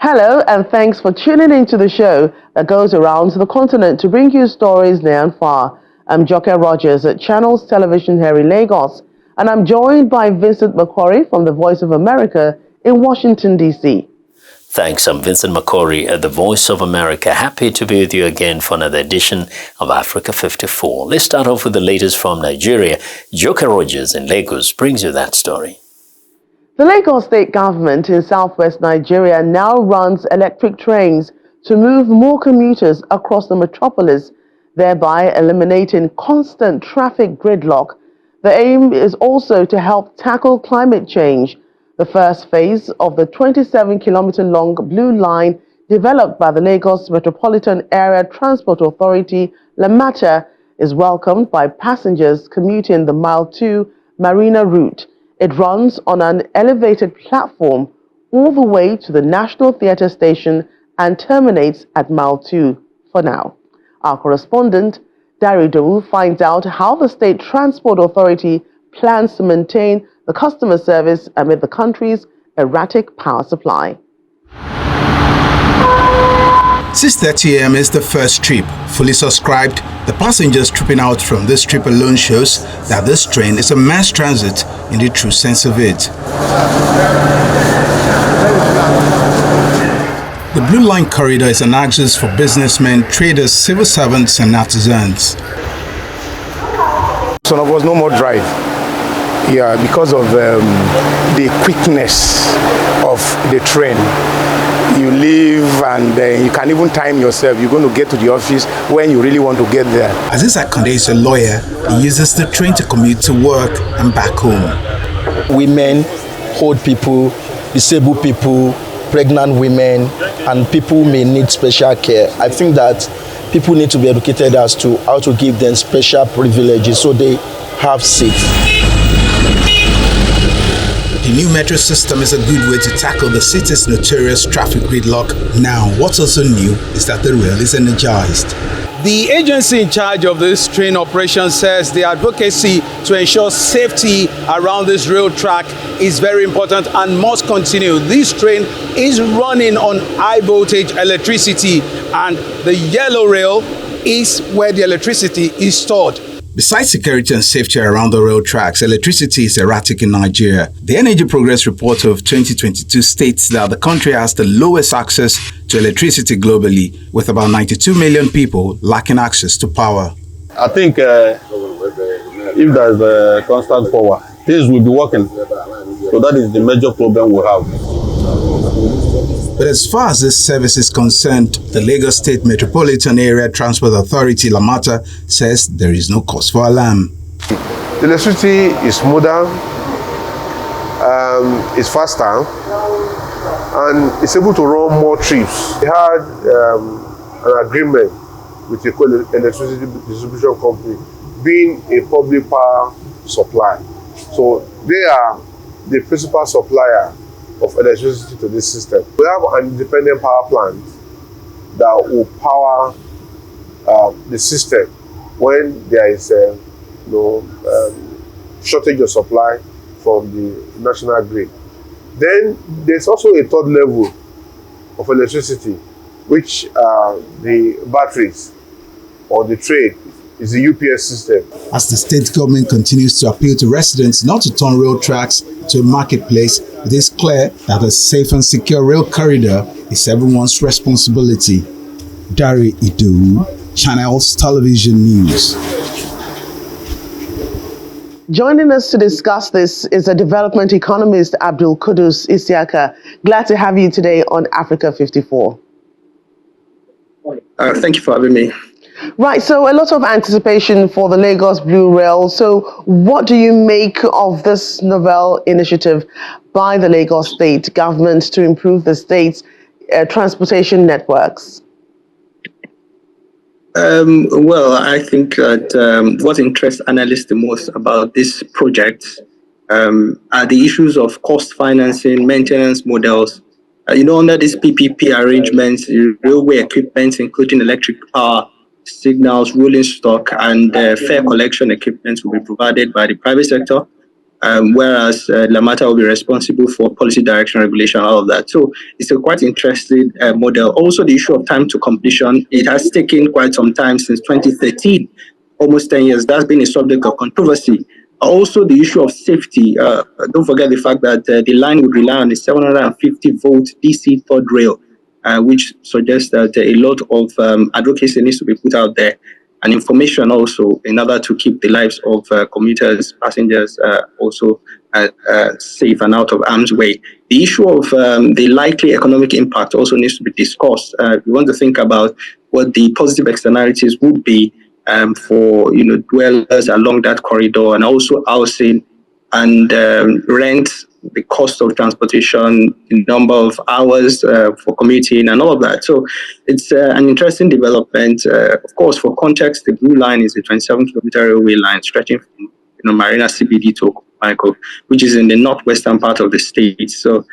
Hello, and thanks for tuning into the show that goes around the continent to bring you stories near and far. I'm Joke Rogers at Channels Television here in Lagos, and I'm joined by Vincent McQuarrie from the Voice of America in Washington, D.C. Thanks, I'm Vincent McQuarrie at the Voice of America. Happy to be with you again for another edition of Africa 54. Let's start off with the latest from Nigeria. Joke Rogers in Lagos brings you that story. The Lagos state government in southwest Nigeria now runs electric trains to move more commuters across the metropolis, thereby eliminating constant traffic gridlock. The aim is also to help tackle climate change. The first phase of the 27-kilometer-long Blue Line, developed by the Lagos Metropolitan Area Transport Authority, LAMATA, is welcomed by passengers commuting the Mile 2 Marina route. It runs on an elevated platform all the way to the National Theatre station and terminates at Mile 2 for now. Our correspondent, Dari Dowu, finds out how the State Transport Authority plans to maintain the customer service amid the country's erratic power supply. 6:30 a.m. is the first trip. Fully subscribed, the passengers tripping out from this trip alone shows that this train is a mass transit in the true sense of it. The Blue Line corridor is an access for businessmen, traders, civil servants, and artisans. Some of us no more drive. Yeah, because of the quickness of the train. You leave and you can even time yourself. You're going to get to the office when you really want to get there. Aziz Akonde is a lawyer. He uses the train to commute to work and back home. Women, old people, disabled people, pregnant women, and people may need special care. I think that people need to be educated as to how to give them special privileges so they have seats. The new metro system is a good way to tackle the city's notorious traffic gridlock. Now, what's also new is that the rail is energized. The agency in charge of this train operation says the advocacy to ensure safety around this rail track is very important and must continue. This train is running on high voltage electricity, and the yellow rail is where the electricity is stored. Besides security and safety around the rail tracks, electricity is erratic in Nigeria. The Energy Progress Report of 2022 states that the country has the lowest access to electricity globally, with about 92 million people lacking access to power. I think if there's constant power, things will be working. So that is the major problem we have. But as far as this service is concerned, the Lagos State Metropolitan Area Transport Authority, LAMATA, says there is no cause for alarm. The electricity is smoother, it's faster, and it's able to run more trips. We had an agreement with the electricity distribution company, being a public power supply. So they are the principal supplier of electricity to this system. We have an independent power plant that will power the system when there is a shortage of supply from the national grid. Then there's also a third level of electricity, which are the batteries or the trade. Is the UPS system. As the state government continues to appeal to residents not to turn rail tracks to a marketplace, it is clear that a safe and secure rail corridor is everyone's responsibility. Dari Dowu, Channels Television News. Joining us to discuss this is a development economist, Abdul Kudus Isiaka. Glad to have you today on Africa 54. Thank you for having me. Right, so a lot of anticipation for the Lagos Blue Rail. So what do you make of this novel initiative by the Lagos state government to improve the state's transportation networks? Well, I think that what interests analysts the most about this project are the issues of cost financing, maintenance models. Under these PPP arrangements, railway equipment, including electric power, signals, rolling stock, and fare collection equipment will be provided by the private sector. whereas Lamata will be responsible for policy direction, regulation, all of that. So it's a quite interesting model. Also, the issue of time to completion, it has taken quite some time since 2013, almost 10 years. That's been a subject of controversy. Also, the issue of safety. Don't forget the fact that the line would rely on a 750-volt DC third rail, which suggests that a lot of advocacy needs to be put out there, and information also, in order to keep the lives of commuters, passengers also safe and out of harm's way. The issue of the likely economic impact also needs to be discussed. We want to think about what the positive externalities would be for dwellers along that corridor, and also housing and rent, the cost of transportation, the number of hours for commuting, and all of that. So it's an interesting development. Of course, for context, the Blue Line is a 27-kilometer railway line stretching from Marina CBD to Michael, which is in the northwestern part of the state. So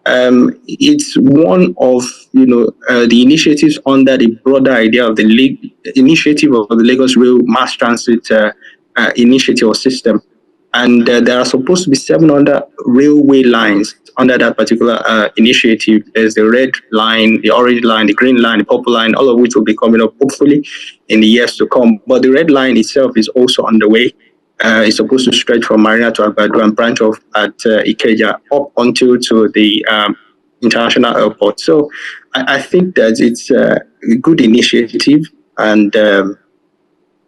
it's one of the initiatives under the broader idea of the initiative of the Lagos Rail Mass Transit initiative or system. And there are supposed to be 700 railway lines under that particular initiative. There's the red line, the orange line, the green line, the purple line, all of which will be coming up hopefully in the years to come. But the red line itself is also underway. It's supposed to stretch from Marina to Agbado and branch off at Ikeja up until to the international airport. So I think that it's a good initiative, and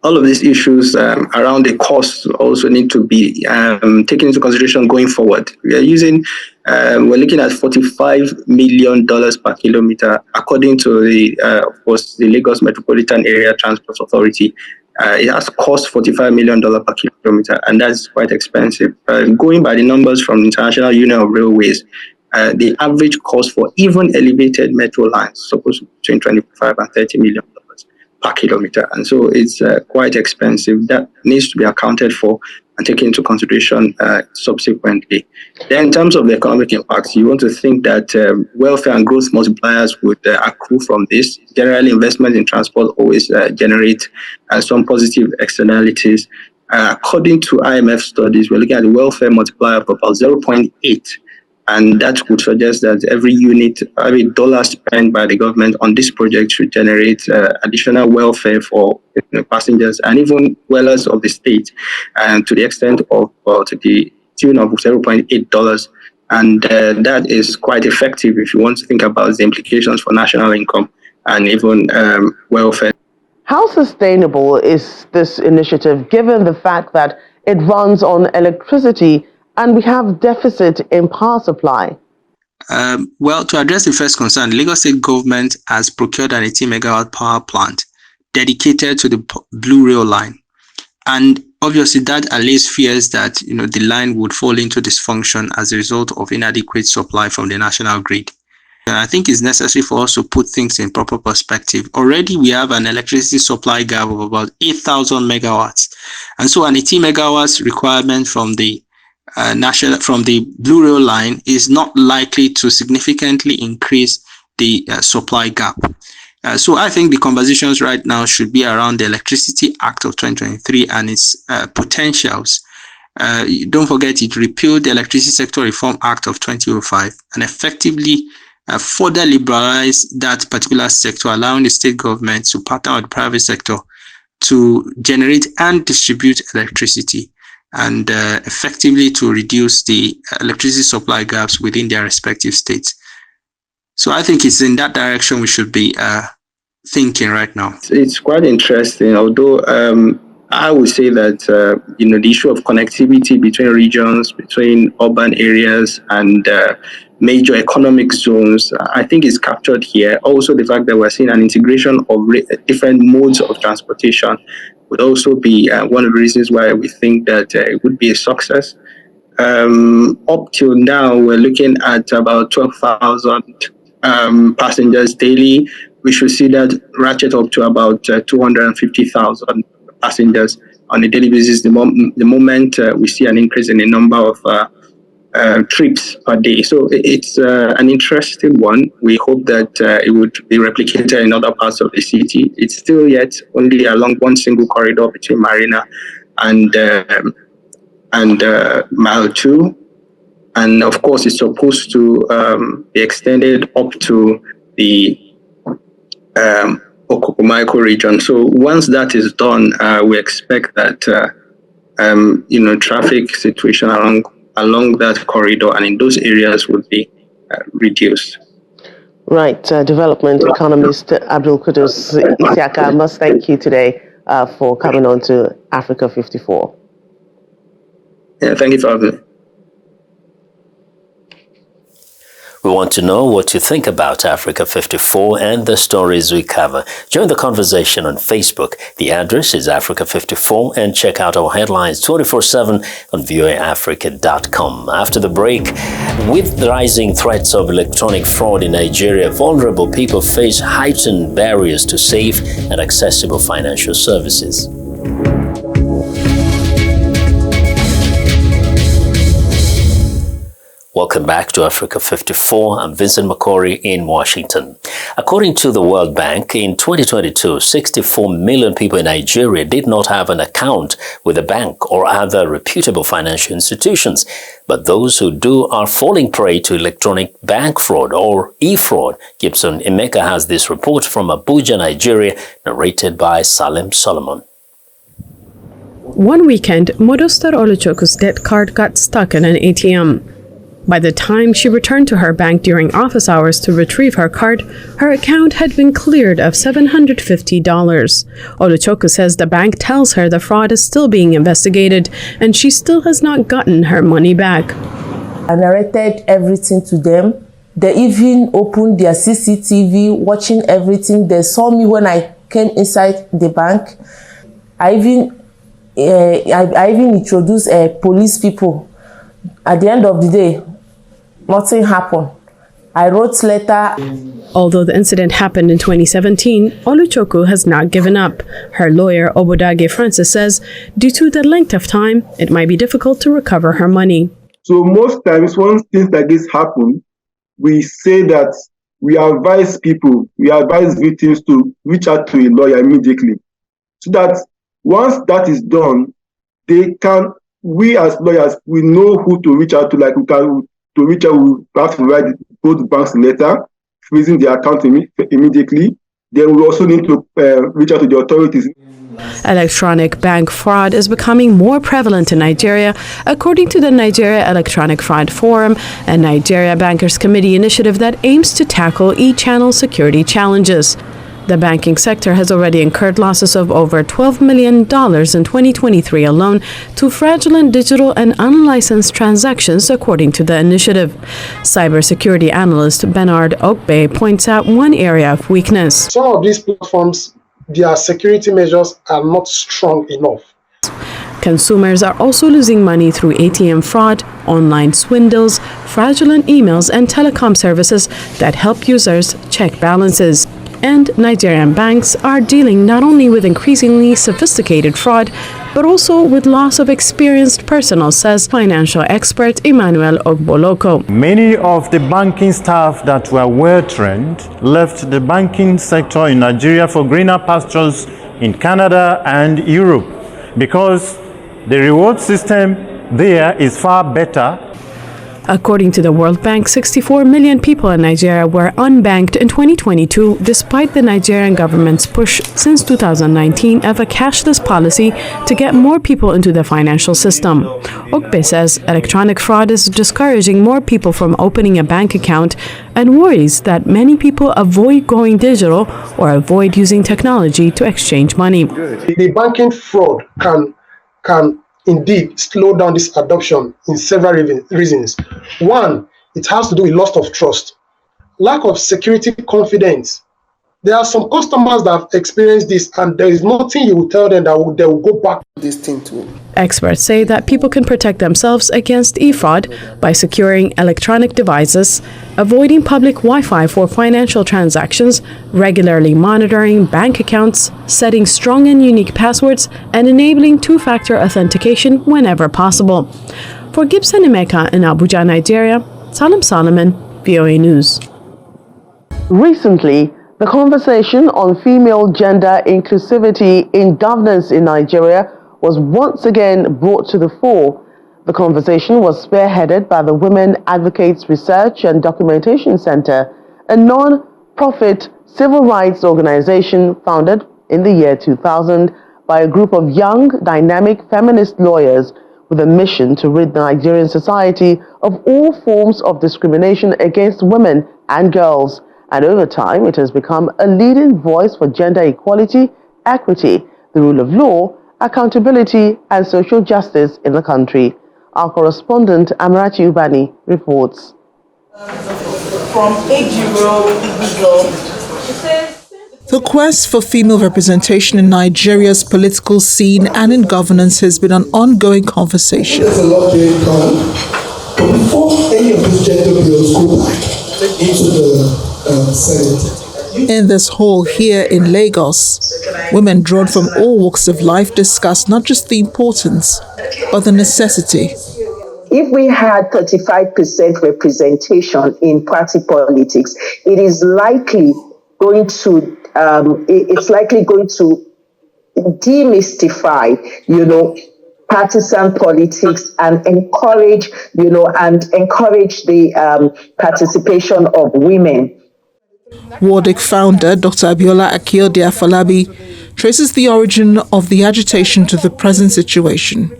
all of these issues around the costs also need to be taken into consideration going forward. We're looking at $45 million per kilometer, according to of course, the Lagos Metropolitan Area Transport Authority. It has cost $45 million per kilometer, and that's quite expensive. Going by the numbers from the International Union of Railways, the average cost for even elevated metro lines is supposed to be between $25 and $30 million per kilometer, and so it's quite expensive. That needs to be accounted for and taken into consideration subsequently. Then, in terms of the economic impacts, you want to think that welfare and growth multipliers would accrue from this. Generally, investment in transport always generate some positive externalities. According to IMF studies, we're looking at a welfare multiplier of about 0.8. And that would suggest that every dollar spent by the government on this project should generate additional welfare for passengers and even dwellers of the state, and to the extent of to the tune of $0.8. And that is quite effective if you want to think about the implications for national income and even welfare. How sustainable is this initiative given the fact that it runs on electricity and we have deficit in power supply? Well, to address the first concern, the Lagos State government has procured an 18-megawatt power plant dedicated to the Blue Rail line. And obviously that allays fears that the line would fall into dysfunction as a result of inadequate supply from the national grid. And I think it's necessary for us to put things in proper perspective. Already we have an electricity supply gap of about 8,000 megawatts. And so an 18 megawatts requirement from the Blue Rail line is not likely to significantly increase the supply gap. So I think the conversations right now should be around the Electricity Act of 2023 and its potentials. Don't forget, it repealed the Electricity Sector Reform Act of 2005 and effectively further liberalized that particular sector, allowing the state government to partner with the private sector to generate and distribute electricity, and effectively to reduce the electricity supply gaps within their respective states. So I think it's in that direction we should be thinking right now. It's quite interesting, although I would say that the issue of connectivity between regions, between urban areas and major economic zones, I think is captured here. Also, the fact that we're seeing an integration of different modes of transportation would also be one of the reasons why we think that it would be a success. Up till now, we're looking at about 12,000 passengers daily. We should see that ratchet up to about 250,000 passengers on a daily basis the moment we see an increase in the number of trips per day. So it's an interesting one. We hope that it would be replicated in other parts of the city. It's still yet only along one single corridor between Marina and and Mile 2. And of course, it's supposed to be extended up to the Okokomaiko region. So once that is done, we expect that traffic situation along that corridor and in those areas would be reduced. Right, development economist Abdul Kudus Isiaka, I must thank you today for coming on to Africa 54. Yeah, thank you for having me. We want to know what you think about Africa 54 and the stories we cover. Join the conversation on Facebook. The address is Africa 54 and check out our headlines 24/7 on voaafrica.com. After the break, with the rising threats of electronic fraud in Nigeria, vulnerable people face heightened barriers to safe and accessible financial services. Welcome back to Africa 54. I'm Vincent Makori in Washington. According to the World Bank, in 2022, 64 million people in Nigeria did not have an account with a bank or other reputable financial institutions. But those who do are falling prey to electronic bank fraud or e-fraud. Gibson Emeka has this report from Abuja, Nigeria, narrated by Salem Solomon. One weekend, Modostar Oluchoku's debt card got stuck in an ATM. By the time she returned to her bank during office hours to retrieve her card, her account had been cleared of $750. Oluchoku says the bank tells her the fraud is still being investigated and she still has not gotten her money back. I narrated everything to them. They even opened their CCTV, watching everything. They saw me when I came inside the bank. I even introduced police people. At the end of the day, nothing happened. I wrote letter. Although the incident happened in 2017, Oluchoku has not given up. Her lawyer, Obodage Francis, says due to the length of time, it might be difficult to recover her money. So most times when things like this happen, we say that we advise victims to reach out to a lawyer immediately. So that once that is done, we as lawyers, we know who to reach out to. Like we have to write both banks letter, freezing the account immediately. Then we also need to reach out to the authorities. Electronic bank fraud is becoming more prevalent in Nigeria, according to the Nigeria Electronic Fraud Forum, a Nigeria Bankers Committee initiative that aims to tackle e-channel security challenges. The banking sector has already incurred losses of over $12 million in 2023 alone to fraudulent digital and unlicensed transactions, according to the initiative. Cybersecurity analyst Bernard Ogbe points out one area of weakness. Some of these platforms, their security measures are not strong enough. Consumers are also losing money through ATM fraud, online swindles, fraudulent emails, and telecom services that help users check balances. And Nigerian banks are dealing not only with increasingly sophisticated fraud, but also with loss of experienced personnel, says financial expert Emmanuel Ogboloko. Many of the banking staff that were well trained left the banking sector in Nigeria for greener pastures in Canada and Europe because the reward system there is far better. According to the World Bank, 64 million people in Nigeria were unbanked in 2022, despite the Nigerian government's push since 2019 of a cashless policy to get more people into the financial system. Ogbe says electronic fraud is discouraging more people from opening a bank account and worries that many people avoid going digital or avoid using technology to exchange money. The banking fraud can indeed slow down this adoption in several reasons. One, it has to do with loss of trust, lack of security confidence. There are some customers that have experienced this, and there is nothing you will tell them that they will go back to this thing to. Experts say that people can protect themselves against e-fraud by securing electronic devices, avoiding public Wi-Fi for financial transactions, regularly monitoring bank accounts, setting strong and unique passwords, and enabling two-factor authentication whenever possible. For Gibson Emeka in Abuja, Nigeria, Salem Solomon, VOA News. Recently, the conversation on female gender inclusivity in governance in Nigeria was once again brought to the fore The conversation was spearheaded by the Women Advocates Research and Documentation Center, a non-profit civil rights organization founded in the year 2000 by a group of young, dynamic feminist lawyers with a mission to rid Nigerian society of all forms of discrimination against women and girls. And over time, it has become a leading voice for gender equality, equity, the rule of law, accountability, and social justice in the country. Our correspondent, Amarachi Ubani, reports. From 80 The quest for female representation in Nigeria's political scene and in governance has been an ongoing conversation. There's a lot going on, but before any of these gender bills go back into the Senate. In this hall here in Lagos, women drawn from all walks of life discuss not just the importance, but the necessity. If we had 35% representation in party politics, it is likely going to demystify, partisan politics and encourage the participation of women. WARDIC founder Dr. Abiola Akinode Afolabi traces the origin of the agitation to the present situation,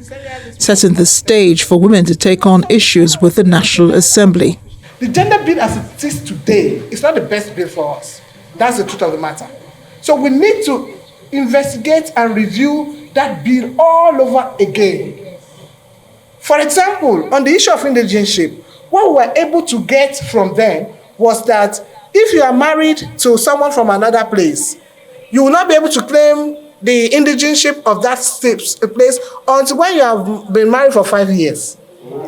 setting the stage for women to take on issues with the National Assembly. The gender bill as it is today is not the best bill for us. That's the truth of the matter. So we need to investigate and review that bill all over again. For example, on the issue of indigenship, what we were able to get from them was that if you are married to someone from another place, you will not be able to claim the indigenship of that place until when you have been married for 5 years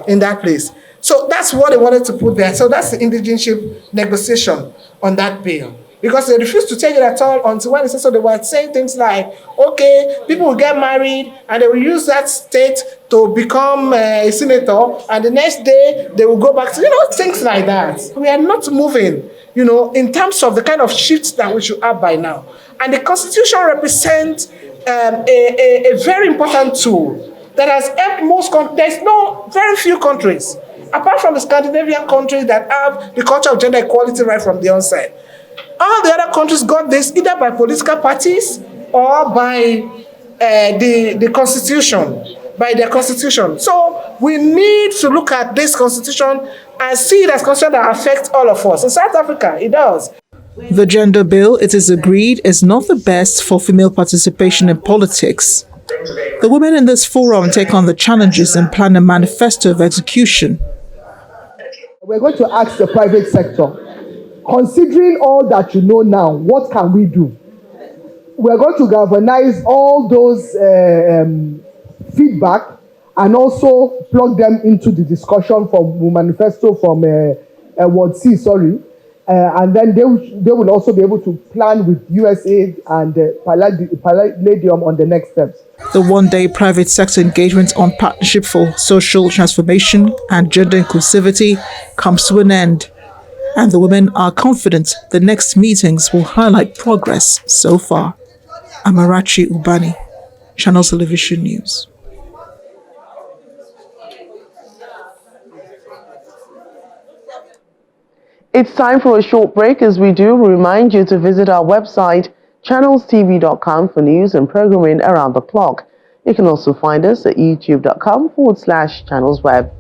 in that place. So that's what they wanted to put there. So that's the indigenship negotiation on that bill. Because they refused to take it at all until when they said, so they were saying things like, okay, people will get married and they will use that state to become a senator, and the next day they will go back to, things like that. We are not moving, in terms of the kind of shifts that we should have by now. And the Constitution represents a very important tool that has helped most countries. There's very few countries, apart from the Scandinavian countries, that have the culture of gender equality right from the onset. All the other countries got this either by political parties or by the constitution, by their constitution. So we need to look at this constitution and see it as a constitution that affects all of us. In South Africa, it does. The gender bill, it is agreed, is not the best for female participation in politics. The women in this forum take on the challenges and plan a manifesto of execution. We're going to ask the private sector, considering all that you know now, what can we do? We're going to galvanize all those feedback and also plug them into the discussion from manifesto from Ward C, and then they will also be able to plan with USAID and Palladium on the next steps. The one-day private sector engagement on Partnership for Social Transformation and Gender Inclusivity comes to an end, and the women are confident the next meetings will highlight progress so far. Amarachi Ubani, Channels Television News. It's time for a short break. As we do, we remind you to visit our website, channelstv.com, for news and programming around the clock. You can also find us at youtube.com/channelsweb.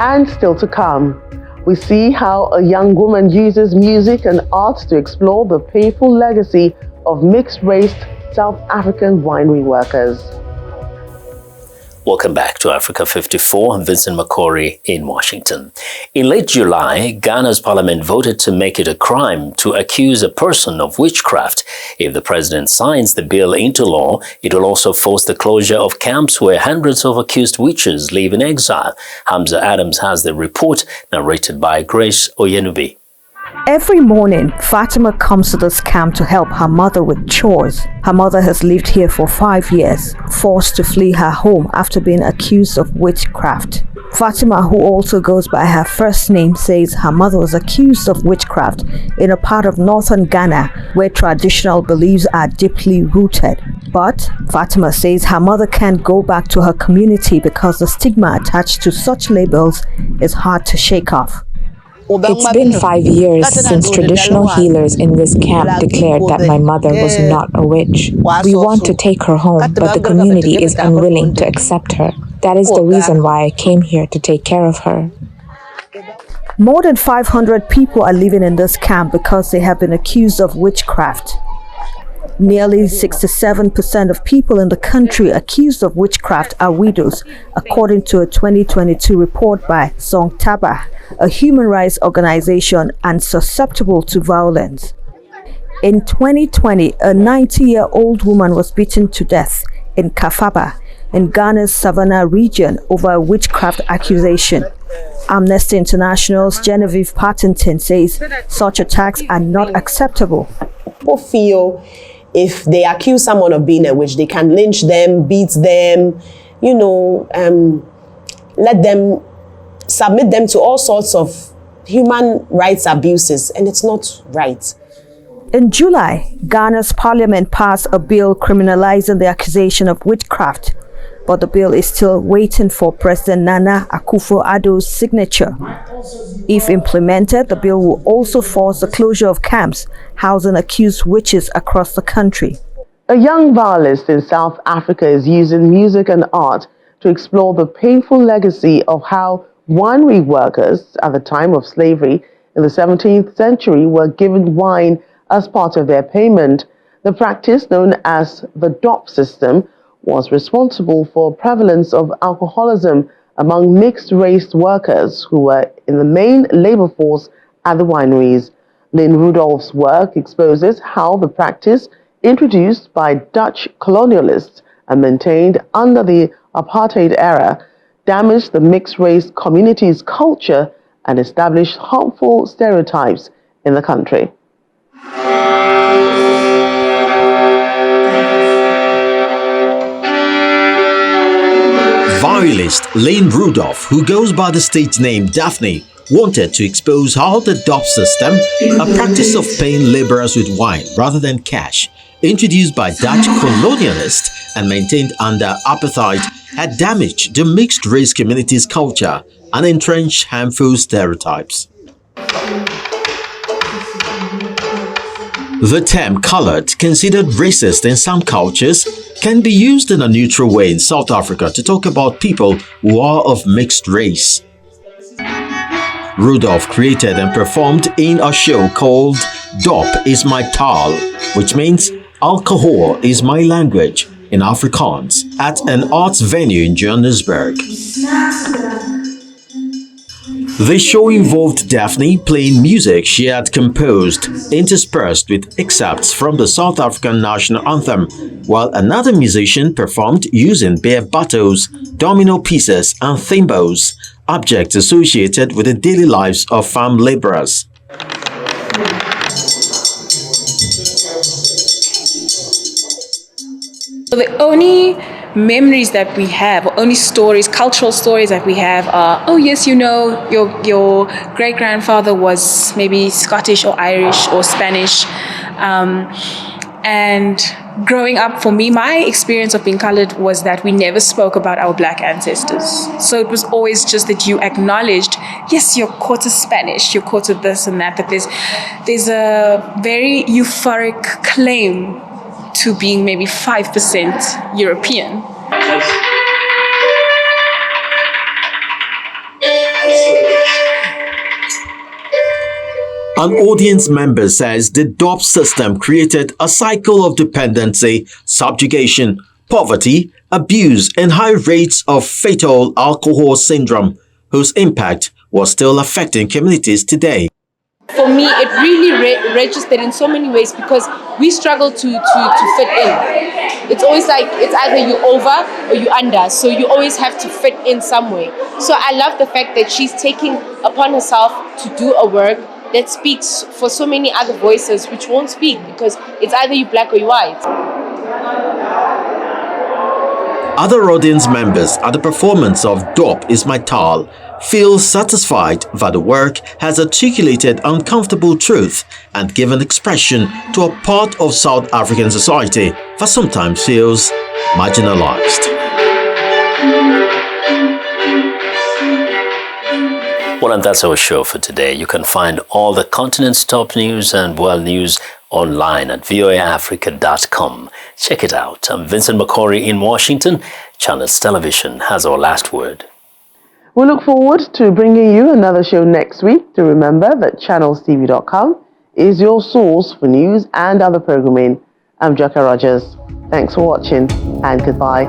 And still to come, we see how a young woman uses music and art to explore the painful legacy of mixed-race South African winery workers. Welcome back to Africa 54. I'm Vincent McCory in Washington. In late July, Ghana's parliament voted to make it a crime to accuse a person of witchcraft. If the president signs the bill into law, it will also force the closure of camps where hundreds of accused witches live in exile. Hamza Adams has the report, narrated by Grace Oyenubi. Every morning, Fatima comes to this camp to help her mother with chores. Her mother has lived here for 5 years, forced to flee her home after being accused of witchcraft. Fatima, who also goes by her first name, says her mother was accused of witchcraft in a part of northern Ghana where traditional beliefs are deeply rooted. But Fatima says her mother can't go back to her community because the stigma attached to such labels is hard to shake off. It's been 5 years since traditional healers in this camp declared that my mother was not a witch. We want to take her home, but the community is unwilling to accept her. That is the reason why I came here to take care of her. More than 500 people are living in this camp because they have been accused of witchcraft. Nearly 67% of people in the country accused of witchcraft are widows, according to a 2022 report by Song Taba, a human rights organization and susceptible to violence. In 2020, a 90-year-old woman was beaten to death in Kafaba, in Ghana's Savannah region, over a witchcraft accusation. Amnesty International's Genevieve Partington says such attacks are not acceptable. People feel if they accuse someone of being a witch, they can lynch them, beat them, let them, submit them to all sorts of human rights abuses, and it's not right. In July, Ghana's parliament passed a bill criminalizing the accusation of witchcraft, but the bill is still waiting for President Nana Akufo-Addo's signature. If implemented, the bill will also force the closure of camps housing accused witches across the country. A young violinist in South Africa is using music and art to explore the painful legacy of how winery workers at the time of slavery in the 17th century were given wine as part of their payment. The practice, known as the DOP system, was responsible for prevalence of alcoholism among mixed-race workers who were in the main labor force at the wineries. Lynn Rudolph's work exposes how the practice, introduced by Dutch colonialists and maintained under the apartheid era, damaged the mixed-race community's culture and established harmful stereotypes in the country. Violinist Lynn Rudolph, who goes by the stage name Daphne, wanted to expose how the DOP system, a practice of paying laborers with wine rather than cash, introduced by Dutch colonialists and maintained under apartheid, had damaged the mixed-race community's culture and entrenched harmful stereotypes. The term colored, considered racist in some cultures, can be used in a neutral way in South Africa to talk about people who are of mixed race. Rudolph created and performed in a show called Dop is My Taal, which means alcohol is my language in Afrikaans, at an arts venue in Johannesburg. The show involved Daphne playing music she had composed, interspersed with excerpts from the South African national anthem, while another musician performed using beer bottles, domino pieces and thimbles, objects associated with the daily lives of farm laborers. So the only memories that we have, or only stories, cultural stories that we have are, oh yes, your great-grandfather was maybe Scottish or Irish or Spanish. And growing up, for me, my experience of being colored was that we never spoke about our black ancestors. So it was always just that you acknowledged, yes, you're quarter Spanish, you're quarter this and that, but there's a very euphoric claim to being maybe 5% European. An audience member says the DOP system created a cycle of dependency, subjugation, poverty, abuse, and high rates of fatal alcohol syndrome, whose impact was still affecting communities today. For me, it really registered in so many ways because we struggle to fit in. It's always like it's either you over or you under, so you always have to fit in some way. So I love the fact that she's taking upon herself to do a work that speaks for so many other voices which won't speak because it's either you black or you white. Other audience members at the performance of Dop Is My Tal feel satisfied that the work has articulated uncomfortable truth and given expression to a part of South African society that sometimes feels marginalized. Well, and that's our show for today. You can find all the continent's top news and world news online at voaafrica.com. Check it out. I'm Vincent McCory in Washington. Channels Television has our last word. We look forward to bringing you another show next week. To remember that channelstv.com is your source for news and other programming. I'm Joka Rogers. Thanks for watching and goodbye.